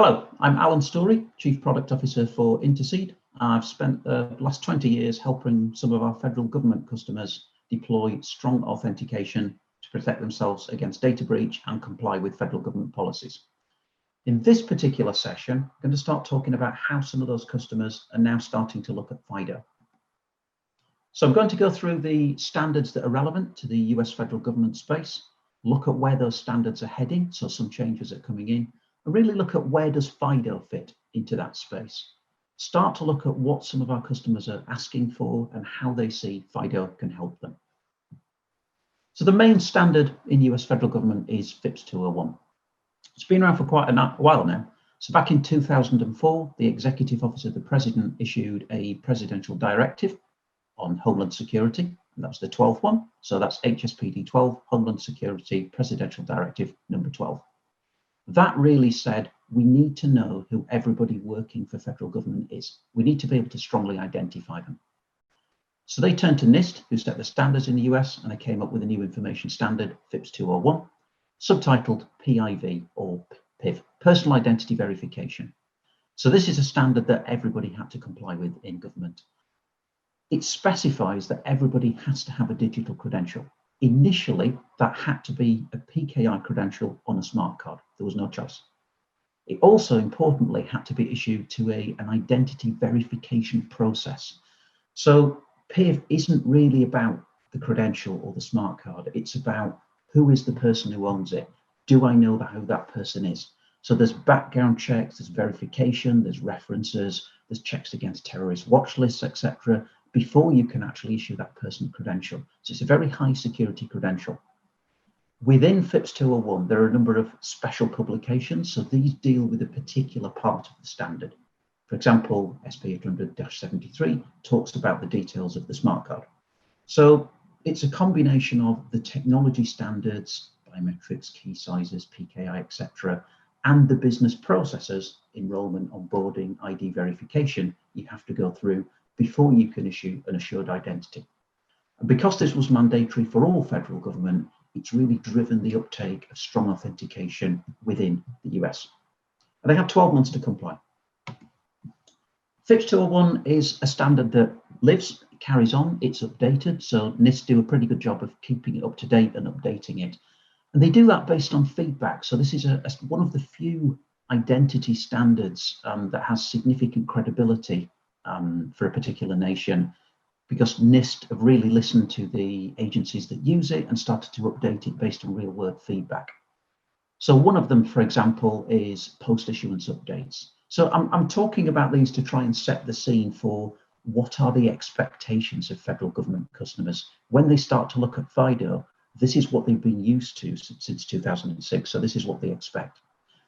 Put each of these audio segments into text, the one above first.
Hello, I'm Alan Story, Chief Product Officer for Interseed. I've spent the last 20 years helping some of our federal government customers deploy strong authentication to protect themselves against data breach and comply with federal government policies. In this particular session, I'm going to start talking about how some of those customers are now starting to look at FIDO. So I'm going to go through the standards that are relevant to the US federal government space, look at where those standards are heading, so some changes are coming in, and really look at where does FIDO fit into that space. Start to look at what some of our customers are asking for and how they see FIDO can help them. So the main standard in US federal government is FIPS 201. It's been around for quite a while now. So back in 2004, the Executive Office of the President issued a presidential directive on Homeland Security, and that was the 12th one. So that's HSPD 12, Homeland Security Presidential Directive number 12. That really said, we need to know who everybody working for federal government is. We need to be able to strongly identify them. So they turned to NIST, who set the standards in the US, and they came up with a new information standard, FIPS 201, subtitled PIV or PIV, Personal Identity Verification. So this is a standard that everybody had to comply with in government. It specifies that everybody has to have a digital credential. Initially, that had to be a PKI credential on a smart card. There was no choice. It also, importantly, had to be issued to an identity verification process. So PIV isn't really about the credential or the smart card. It's about who is the person who owns it. Do I know who that person is? So there's background checks, there's verification, there's references, there's checks against terrorist watch lists, etc., before you can actually issue that person a credential. So it's a very high security credential. Within FIPS 201, there are a number of special publications. So these deal with a particular part of the standard. For example, SP 800-73 talks about the details of the smart card. So it's a combination of the technology standards, biometrics, key sizes, PKI, etc., and the business processes, enrollment, onboarding, ID verification, you have to go through before you can issue an assured identity. And because this was mandatory for all federal government, it's really driven the uptake of strong authentication within the US. And they have 12 months to comply. FIPS 201 is a standard that lives, carries on, it's updated. So NIST do a pretty good job of keeping it up to date and updating it. And they do that based on feedback. So this is one of the few identity standards that has significant credibility for a particular nation, because NIST have really listened to the agencies that use it and started to update it based on real world feedback. So one of them, for example, is post-issuance updates. So I'm talking about these to try and set the scene for what are the expectations of federal government customers. When they start to look at FIDO, this is what they've been used to since 2006. So this is what they expect.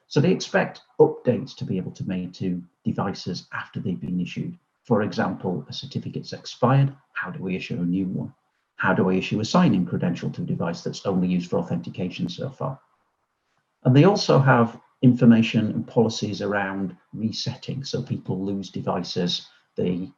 So they expect updates to be able to be made to devices after they've been issued. For example, a certificate's expired. How do we issue a new one? How do I issue a sign-in credential to a device that's only used for authentication so far? And they also have information and policies around resetting. So people lose devices, they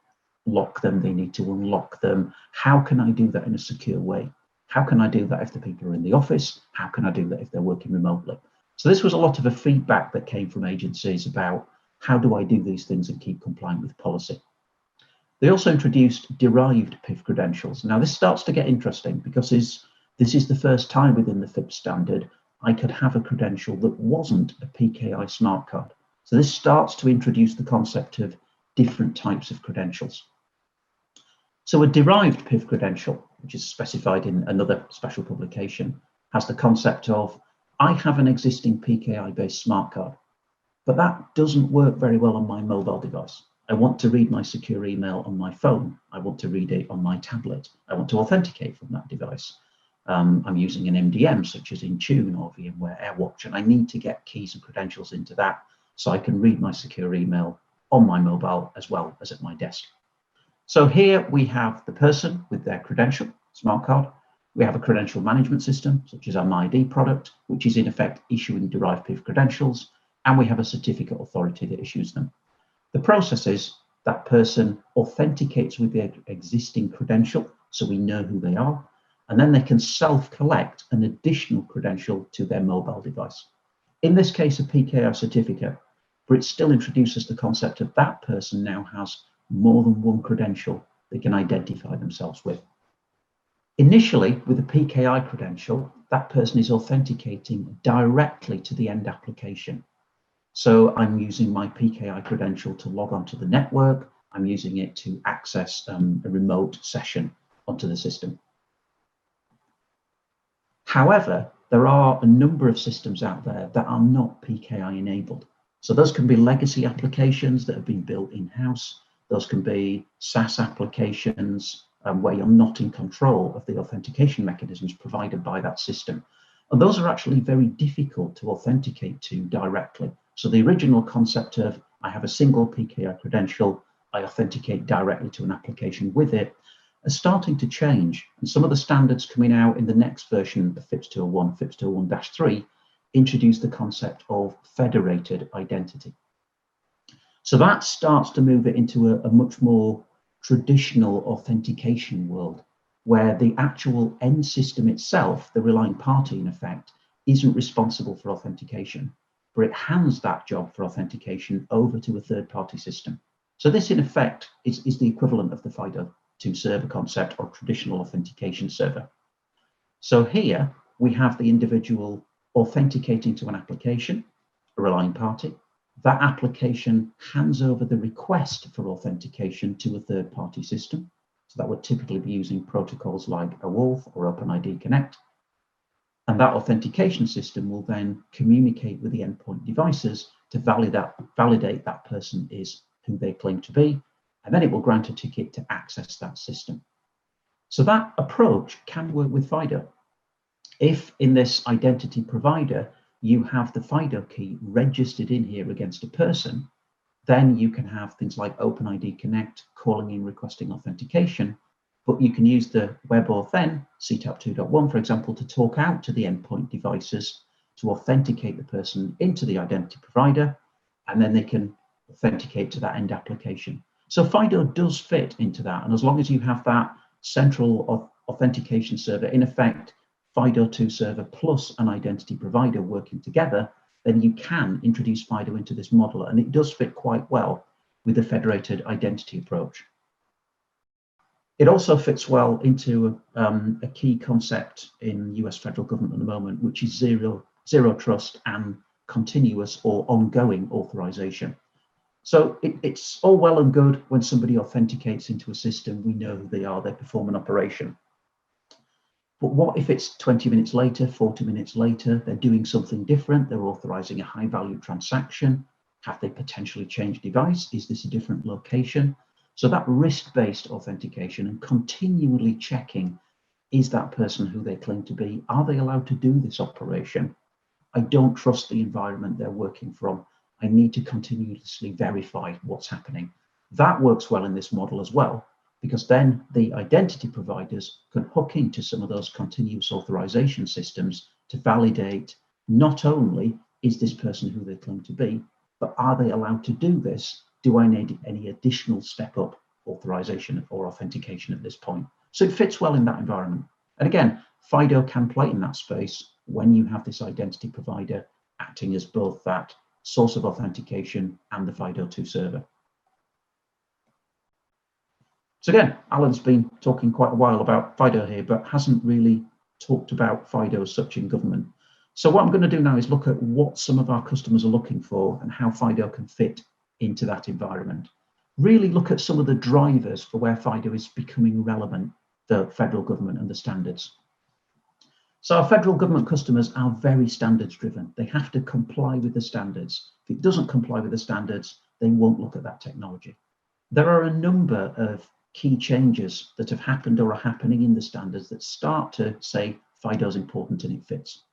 lock them, they need to unlock them. How can I do that in a secure way? How can I do that if the people are in the office? How can I do that if they're working remotely? So this was a lot of a feedback that came from agencies about how do I do these things and keep compliant with policy. They also introduced derived PIV credentials. Now this starts to get interesting because this is the first time within the FIPS standard I could have a credential that wasn't a PKI smart card. So this starts to introduce the concept of different types of credentials. So a derived PIV credential, which is specified in another special publication, has the concept of I have an existing PKI-based smart card, but that doesn't work very well on my mobile device. I want to read my secure email on my phone. I want to read it on my tablet. I want to authenticate from that device. I'm using an MDM such as Intune or VMware AirWatch, and I need to get keys and credentials into that so I can read my secure email on my mobile as well as at my desk. So here we have the person with their credential, smart card. We have a credential management system, such as our MyID product, which is in effect issuing derived PIV credentials, and we have a certificate authority that issues them. The process is that person authenticates with their existing credential, so we know who they are, and then they can self-collect an additional credential to their mobile device. In this case, a PKI certificate. but it still introduces the concept of that person now has more than one credential they can identify themselves with. Initially, with a PKI credential, that person is authenticating directly to the end application. So I'm using my PKI credential to log onto the network. I'm using it to access a remote session onto the system. However, there are a number of systems out there that are not PKI enabled. So those can be legacy applications that have been built in-house. Those can be SaaS applications where you're not in control of the authentication mechanisms provided by that system. And those are actually very difficult to authenticate to directly. So the original concept of I have a single PKI credential, I authenticate directly to an application with it, is starting to change. And some of the standards coming out in the next version of FIPS 201, FIPS 201-3, introduce the concept of federated identity. So that starts to move it into a much more traditional authentication world, where the actual end system itself, the relying party in effect, isn't responsible for authentication, but it hands that job for authentication over to a third-party system. So this in effect is the equivalent of the FIDO2 server concept or traditional authentication server. So here we have the individual authenticating to an application, a relying party. That application hands over the request for authentication to a third-party system. So that would typically be using protocols like OAuth or OpenID Connect. And that authentication system will then communicate with the endpoint devices to validate that person is who they claim to be, and then it will grant a ticket to access that system. So that approach can work with FIDO. If in this identity provider, you have the FIDO key registered in here against a person, then you can have things like OpenID Connect calling in requesting authentication, but you can use the WebAuthn, CTAP 2.1, for example, to talk out to the endpoint devices to authenticate the person into the identity provider, and then they can authenticate to that end application. So FIDO does fit into that, and as long as you have that central authentication server, in effect, FIDO2 server plus an identity provider working together, then you can introduce FIDO into this model, and it does fit quite well with the federated identity approach. It also fits well into a key concept in US federal government at the moment, which is zero trust and continuous or ongoing authorization. So it's all well and good when somebody authenticates into a system, we know who they are, they perform an operation. But what if it's 20 minutes later, 40 minutes later, they're doing something different, they're authorizing a high value transaction, have they potentially changed device, is this a different location? So that risk-based authentication and continually checking, is that person who they claim to be, are they allowed to do this operation? I don't trust the environment they're working from. I need to continuously verify what's happening. That works well in this model as well, because then the identity providers can hook into some of those continuous authorization systems to validate not only is this person who they claim to be, but are they allowed to do this? Do I need any additional step up authorization or authentication at this point? So it fits well in that environment. And again, FIDO can play in that space when you have this identity provider acting as both that source of authentication and the FIDO2 server. So again, Alan's been talking quite a while about FIDO here, but hasn't really talked about FIDO as such in government. So what I'm going to do now is look at what some of our customers are looking for and how FIDO can fit into that environment. Really look at some of the drivers for where FIDO is becoming relevant for federal government and the standards. So our federal government customers are very standards driven. They have to comply with the standards. If it doesn't comply with the standards, they won't look at that technology. There are a number of key changes that have happened or are happening in the standards that start to say FIDO is important and it fits.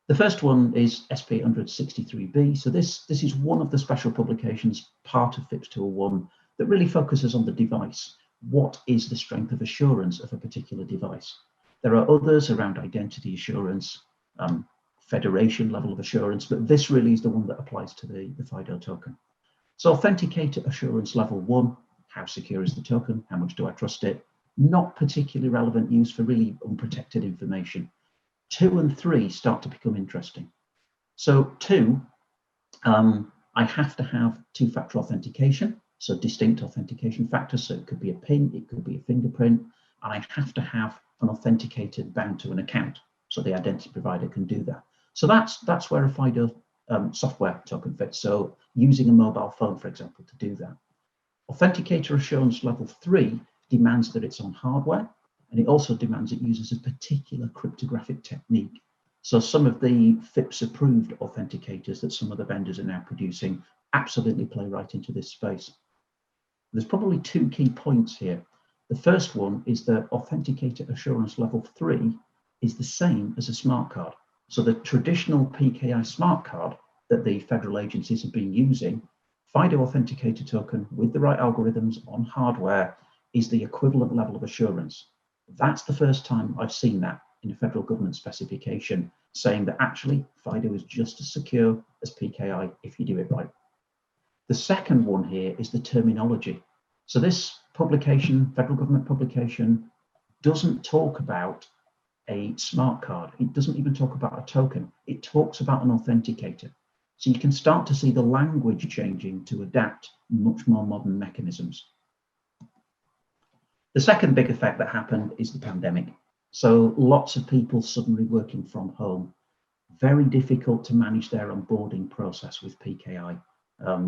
The first one is SP 863B. So this is one of the special publications, part of FIPS 201, that really focuses on the device. What is the strength of assurance of a particular device? There are others around identity assurance, federation level of assurance, but this really is the one that applies to the FIDO token. So authenticator assurance level 1, how secure is the token? How much do I trust it? Not particularly relevant use for really unprotected information. 2 and 3 start to become interesting. So 2, I have to have two-factor authentication, so distinct authentication factors. So it could be a PIN, it could be a fingerprint, and I have to have an authenticator bound to an account, so the identity provider can do that. So that's where a FIDO software token fits. So using a mobile phone, for example, to do that. Authenticator assurance level 3 demands that it's on hardware, and it also demands it uses a particular cryptographic technique. So some of the FIPS approved authenticators that some of the vendors are now producing absolutely play right into this space. There's probably two key points here. The first one is that authenticator assurance level 3 is the same as a smart card. So the traditional PKI smart card that the federal agencies have been using, FIDO authenticator token with the right algorithms on hardware is the equivalent level of assurance. That's the first time I've seen that in a federal government specification, saying that actually FIDO is just as secure as PKI if you do it right. The second one here is the terminology. So this publication, federal government publication, doesn't talk about a smart card. It doesn't even talk about a token. It talks about an authenticator. So you can start to see the language changing to adapt much more modern mechanisms. The second big effect that happened is the pandemic. So lots of people suddenly working from home, very difficult to manage their onboarding process with PKI.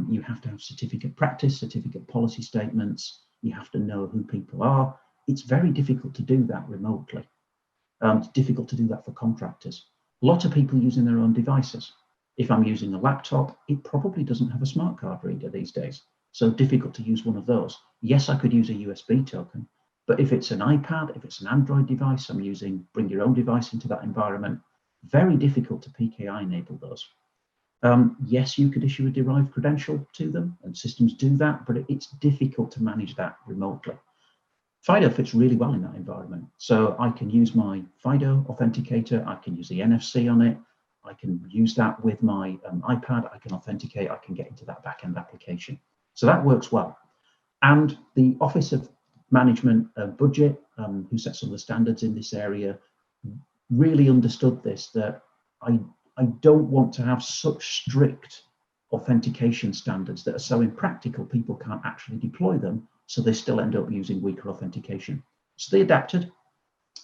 You have to have certificate practice, certificate policy statements. You have to know who people are. It's very difficult to do that remotely. It's difficult to do that for contractors. A lot of people using their own devices. If I'm using a laptop, it probably doesn't have a smart card reader these days. So difficult to use one of those. Yes, I could use a USB token, but if it's an iPad, if it's an Android device, I'm using bring your own device into that environment, very difficult to PKI enable those. Yes, you could issue a derived credential to them, and systems do that, but it's difficult to manage that remotely. FIDO fits really well in that environment. So I can use my FIDO authenticator, I can use the NFC on it, I can use that with my iPad, I can authenticate, I can get into that backend application. So that works well. And the Office of Management Budget, who sets some of the standards in this area, really understood this, that I don't want to have such strict authentication standards that are so impractical people can't actually deploy them, so they still end up using weaker authentication. So they adapted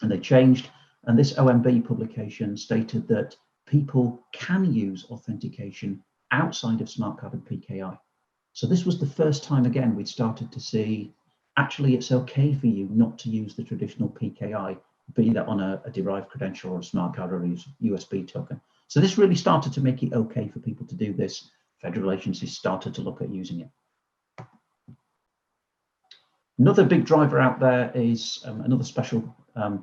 and they changed, and this OMB publication stated that people can use authentication outside of smart card and PKI. So this was the first time again we'd started to see actually it's okay for you not to use the traditional PKI, be that on a derived credential or a smart card or a USB token. So this really started to make it okay for people to do this. Federal agencies started to look at using it. Another big driver out there is another special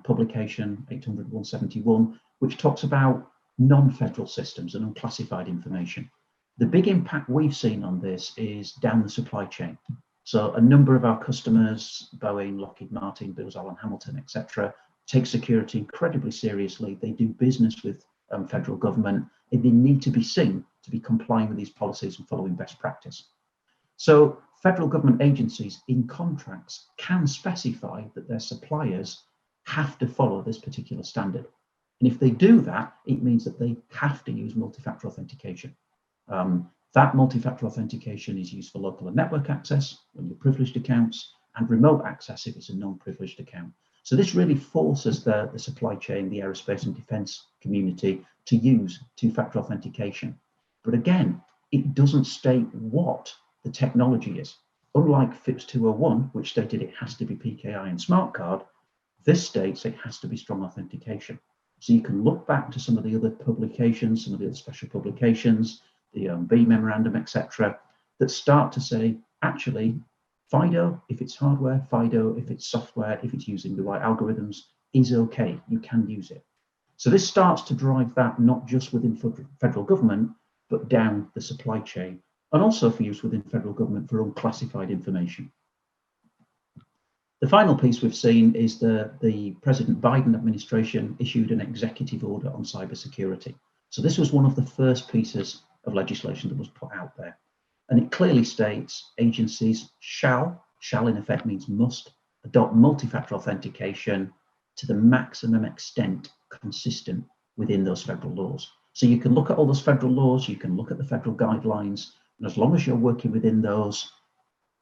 publication, 800-171, which talks about non-federal systems and unclassified information. The big impact we've seen on this is down the supply chain. So a number of our customers, Boeing, Lockheed Martin, Booz Allen Hamilton, etc., take security incredibly seriously. They do business with federal government, and they need to be seen to be complying with these policies and following best practice. So federal government agencies in contracts can specify that their suppliers have to follow this particular standard. And if they do that, it means that they have to use multi-factor authentication. That multi-factor authentication is used for local and network access when you're privileged accounts, and remote access if it's a non-privileged account. So this really forces the supply chain, the aerospace and defense community to use two-factor authentication. But again, it doesn't state what the technology is. Unlike FIPS 201, which stated it has to be PKI and smart card, this states it has to be strong authentication. So you can look back to some of the other publications, some of the other special publications, the B memorandum, etc., that start to say, actually, FIDO, if it's hardware, FIDO, if it's software, if it's using the right algorithms, is okay, you can use it. So this starts to drive that not just within federal government, but down the supply chain, and also for use within federal government for unclassified information. The final piece we've seen is the President Biden administration issued an executive order on cybersecurity. So this was one of the first pieces of legislation that was put out there. And it clearly states agencies shall in effect means must, adopt multi-factor authentication to the maximum extent consistent within those federal laws. So you can look at all those federal laws, you can look at the federal guidelines, And as long as you're working within those,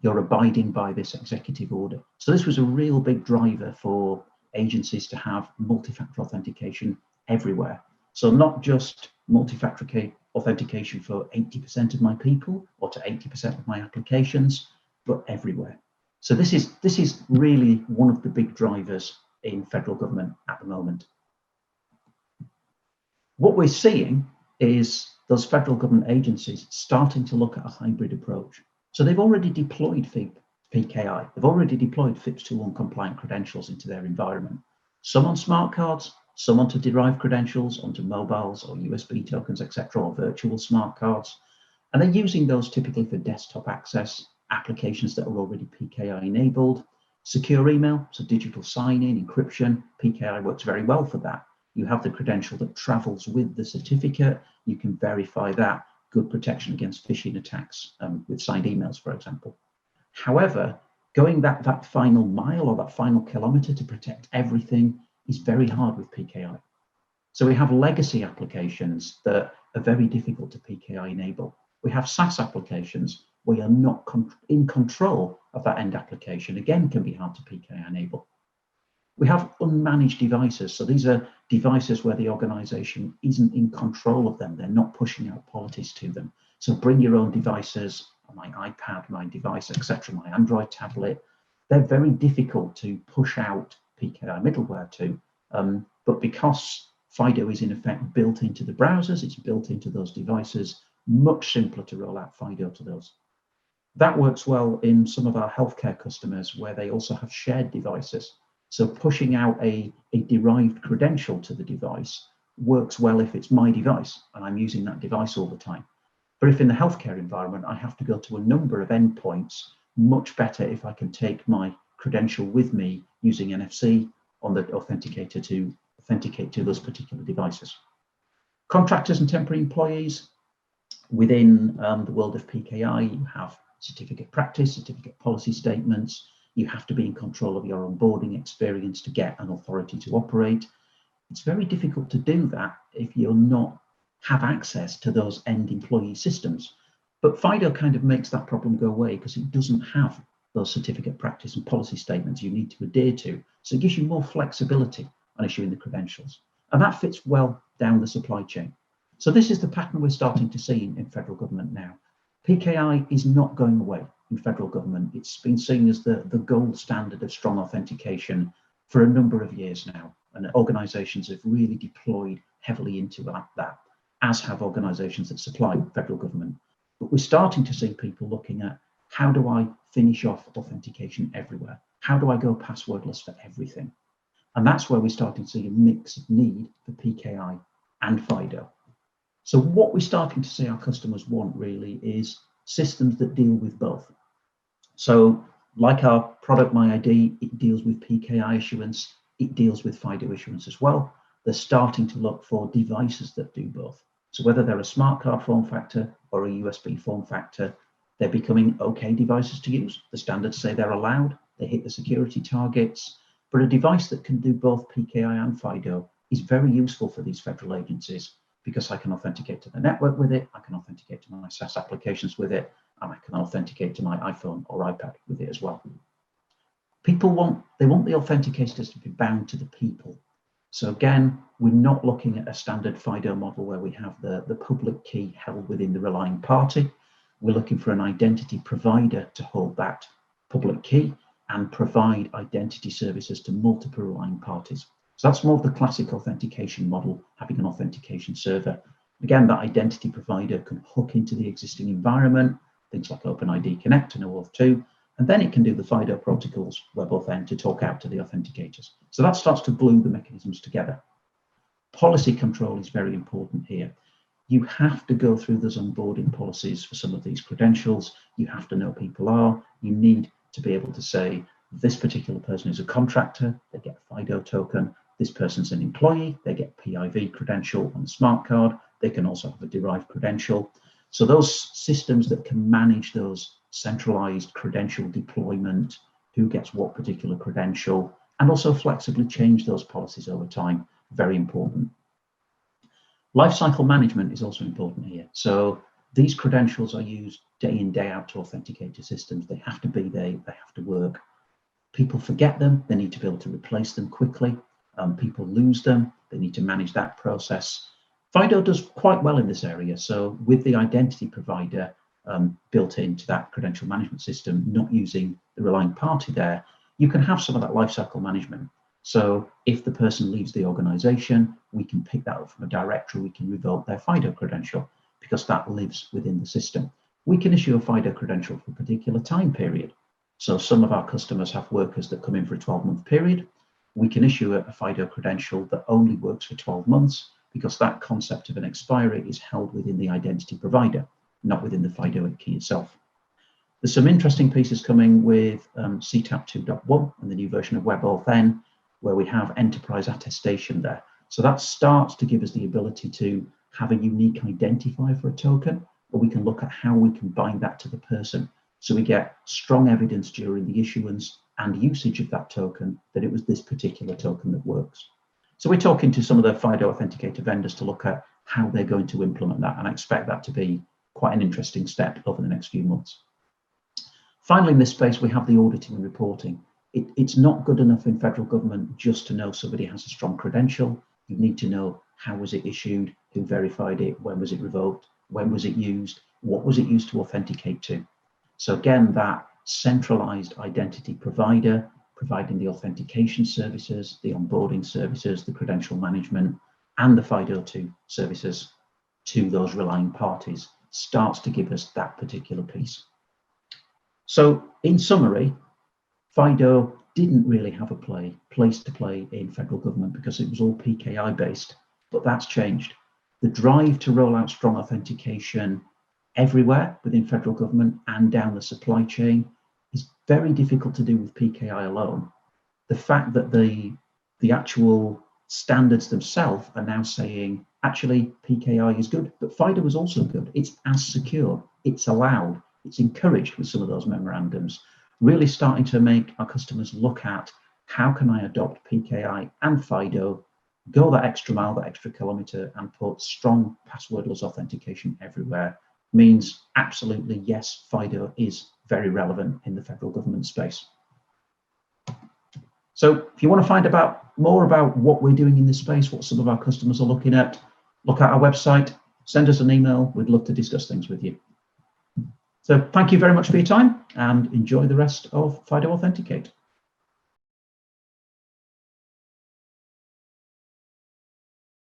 you're abiding by this executive order. So this was a real big driver for agencies to have multi-factor authentication everywhere. So not just multi-factor authentication for 80% of my people or to 80% of my applications, but everywhere. So this is really one of the big drivers in federal government at the moment. What we're seeing is those federal government agencies starting to look at a hybrid approach. So they've already deployed PKI, they've already deployed FIPS 2.1 compliant credentials into their environment. Some on smart cards, some onto derived credentials, onto mobiles or USB tokens, etc., or virtual smart cards. And they're using those typically for desktop access, applications that are already PKI enabled, secure email, so digital sign-in, encryption. PKI works very well for that. You have the credential that travels with the certificate. You can verify that. Good protection against phishing attacks with signed emails, for example. However, going that final mile or that final kilometer to protect everything is very hard with PKI. So we have legacy applications that are very difficult to PKI enable. We have SaaS applications where you're not in control of that end application. Again, can be hard to PKI enable. We have unmanaged devices. So these are devices where the organization isn't in control of them. They're not pushing out policies to them. So bring your own devices, my iPad, my device, etc., my Android tablet. They're very difficult to push out PKI middleware to. But because FIDO is in effect built into the browsers, it's built into those devices, much simpler to roll out FIDO to those. That works well in some of our healthcare customers where they also have shared devices. So pushing out a derived credential to the device works well if it's my device and I'm using that device all the time. But if in the healthcare environment, I have to go to a number of endpoints, much better if I can take my credential with me using NFC on the authenticator to authenticate to those particular devices. Contractors and temporary employees, within the world of PKI, you have certificate practice, certificate policy statements. You have to be in control of your onboarding experience to get an authority to operate. It's very difficult to do that if you're not have access to those end employee systems. But FIDO kind of makes that problem go away because it doesn't have those certificate practice and policy statements you need to adhere to. So it gives you more flexibility on issuing the credentials. And that fits well down the supply chain. So this is the pattern we're starting to see in federal government now. PKI is not going away in federal government. It's been seen as the gold standard of strong authentication for a number of years now. And organizations have really deployed heavily into that, as have organizations that supply federal government. But we're starting to see people looking at, how do I finish off authentication everywhere? How do I go passwordless for everything? And that's where we're starting to see a mix of need for PKI and FIDO. So what we're starting to see our customers want really is systems that deal with both. So like our product MyID, it deals with PKI issuance, it deals with FIDO issuance as well. They're starting to look for devices that do both. So whether they're a smart card form factor or a USB form factor, they're becoming okay devices to use. The standards say they're allowed, they hit the security targets, but a device that can do both PKI and FIDO is very useful for these federal agencies because I can authenticate to the network with it, I can authenticate to my SaaS applications with it, and I can authenticate to my iPhone or iPad with it as well. People want the authenticators to be bound to the people. So again, we're not looking at a standard FIDO model where we have the public key held within the relying party. We're looking for an identity provider to hold that public key and provide identity services to multiple relying parties. So that's more of the classic authentication model, having an authentication server. Again, that identity provider can hook into the existing environment, things like OpenID Connect and OAuth 2, and then it can do the FIDO protocols, WebAuthn, to talk out to the authenticators. So that starts to glue the mechanisms together. Policy control is very important here. You have to go through those onboarding policies for some of these credentials. You have to know people are. You need to be able to say, this particular person is a contractor, they get a FIDO token. This person's an employee, they get PIV credential on the smart card. They can also have a derived credential. So those systems that can manage those centralized credential deployment, who gets what particular credential, and also flexibly change those policies over time, very important. Lifecycle management is also important here. So these credentials are used day in, day out to authenticate to systems. They have to be there, they have to work. People forget them, they need to be able to replace them quickly. People lose them, they need to manage that process. FIDO does quite well in this area. So with the identity provider built into that credential management system, not using the relying party there, you can have some of that lifecycle management. So if the person leaves the organization, we can pick that up from a directory, we can revoke their FIDO credential because that lives within the system. We can issue a FIDO credential for a particular time period. So some of our customers have workers that come in for a 12-month period. We can issue a FIDO credential that only works for 12 months because that concept of an expiry is held within the identity provider, not within the FIDO key itself. There's some interesting pieces coming with CTAP 2.1 and the new version of WebAuthn, where we have enterprise attestation there. So that starts to give us the ability to have a unique identifier for a token, but we can look at how we can bind that to the person. So we get strong evidence during the issuance and usage of that token that it was this particular token that works. So we're talking to some of the FIDO authenticator vendors to look at how they're going to implement that, and I expect that to be quite an interesting step over the next few months. Finally, in this space, we have the auditing and reporting. It's not good enough in federal government just to know somebody has a strong credential. You need to know how was it issued, who verified it, when was it revoked, when was it used, what was it used to authenticate to. So again, that centralized identity provider, providing the authentication services, the onboarding services, the credential management, and the FIDO2 services to those relying parties starts to give us that particular piece. So in summary, FIDO didn't really have a place to play in federal government because it was all PKI based, but that's changed. The drive to roll out strong authentication everywhere within federal government and down the supply chain is very difficult to do with PKI alone. The fact that the actual standards themselves are now saying, actually, PKI is good, but FIDO is also good. It's as secure, it's allowed, it's encouraged with some of those memorandums, really starting to make our customers look at how can I adopt PKI and FIDO, go that extra mile, that extra kilometer, and put strong passwordless authentication everywhere. Means absolutely yes, FIDO is very relevant in the federal government space. So if you want to find more about what we're doing in this space, what some of our customers are looking at, look at our website, send us an email. We'd love to discuss things with you. So thank you very much for your time and enjoy the rest of FIDO Authenticate.